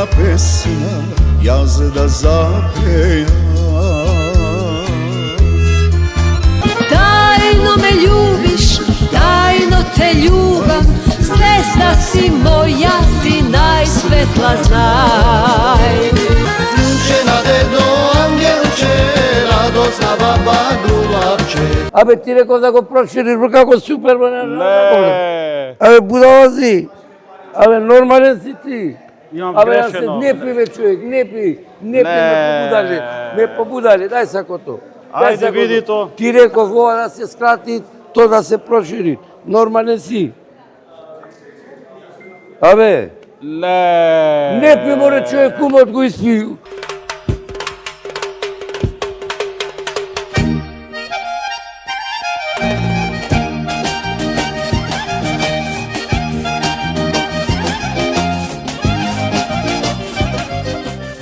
tvoja pesma, jaz da zapeja. Tajno me ljubiš, tajno te ljubam, zvezda si moja, ti najsvetla znaj. Žena dedo, angelče, radosna baba, dulapče. Абе ти реков да го прошириш, бе како супер бе. Не. Абе будала си. Абе нормален си ти. Имам Абе ја се грешено. не пи бе човек, не пи, ме побудали, ме побудали, дај сакото. Ајде види то. Ти реков ова да се скрати, то да се прошири. Нормален си. Абе, Не. не пи море човек, кумот го испи.